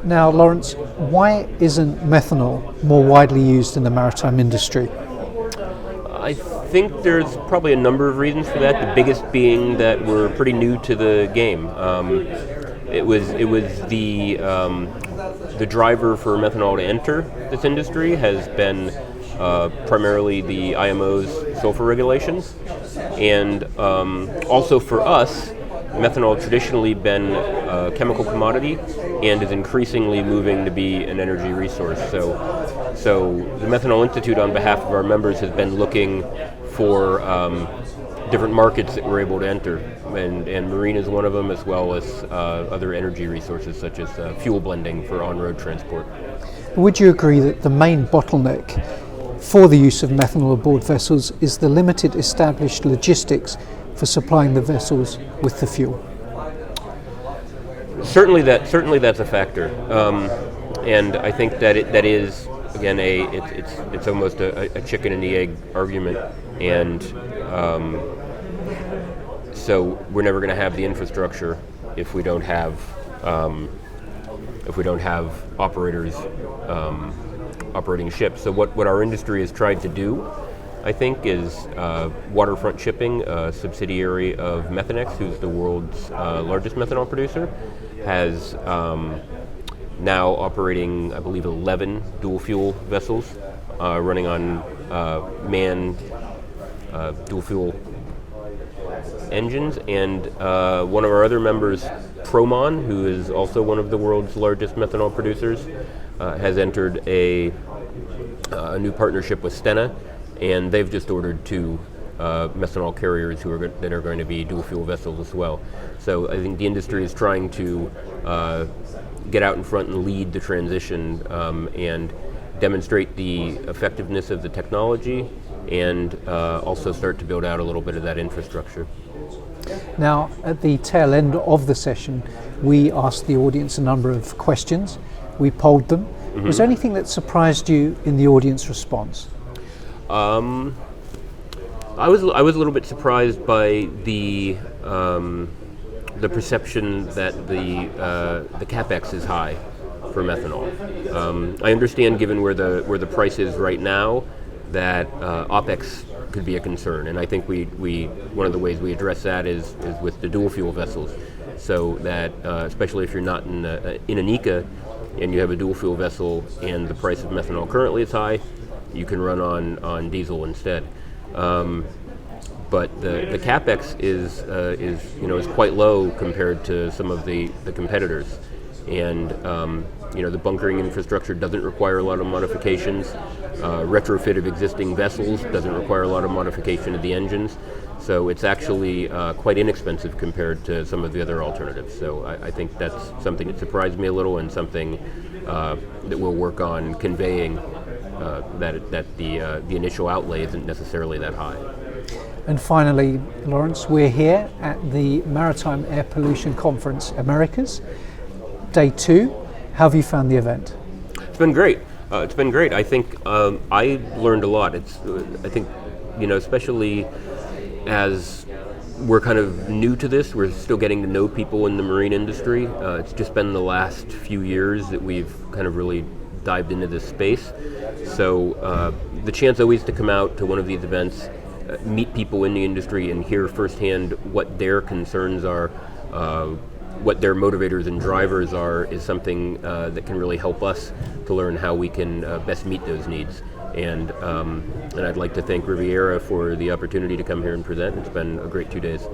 Now, Lawrence, why isn't methanol more widely used in the maritime industry? I think there's probably a number of reasons for that. The biggest being that we're pretty new to the game. It was the driver for methanol to enter this industry has been primarily the IMO's sulfur regulations, and also for us, methanol traditionally been a chemical commodity and is increasingly moving to be an energy resource. So the Methanol Institute, on behalf of our members, has been looking for different markets that we're able to enter, and marine is one of them, as well as other energy resources such as fuel blending for on-road transport. Would you agree that the main bottleneck for the use of methanol aboard vessels is the limited established logistics for supplying the vessels with the fuel? Certainly that's a factor, and I think that that is again it's almost a chicken and the egg argument, and so we're never going to have the infrastructure if we don't have operators operating ships. So what our industry has tried to do, I think, is waterfront shipping, a subsidiary of Methanex, who's the world's largest methanol producer, has now operating, I believe, 11 dual fuel vessels running on manned dual fuel engines. And one of our other members, Promon, who is also one of the world's largest methanol producers, has entered a new partnership with Stena, and they've just ordered 2 methanol carriers that are going to be dual fuel vessels as well. So I think the industry is trying to get out in front and lead the transition and demonstrate the effectiveness of the technology, and also start to build out a little bit of that infrastructure. Now, at the tail end of the session, we asked the audience a number of questions. We polled them. Mm-hmm. Was there anything that surprised you in the audience response? I was a little bit surprised by the perception that the capex is high for methanol. I understand, given where the price is right now, that OPEX could be a concern, and I think we one of the ways we address that is with the dual fuel vessels, so that especially if you're not in an ECA and you have a dual fuel vessel and the price of methanol currently is high, you can run on diesel instead. But the capex is quite low compared to some of the competitors, and the bunkering infrastructure doesn't require a lot of modifications. Retrofit of existing vessels doesn't require a lot of modification of the engines, so it's actually quite inexpensive compared to some of the other alternatives. So I think that's something that surprised me a little, and something that we'll work on conveying, that the initial outlay isn't necessarily that high. And finally, Lawrence, we're here at the Maritime Air Pollution Conference Americas, day 2. How have you found the event? It's been great. I think I learned a lot. I think, especially as we're kind of new to this, we're still getting to know people in the marine industry. It's just been the last few years that we've kind of really dived into this space. So the chance always to come out to one of these events, meet people in the industry and hear firsthand what their concerns are, what their motivators and drivers are, is something that can really help us to learn how we can best meet those needs. And I'd like to thank Riviera for the opportunity to come here and present. It's been a great 2 days.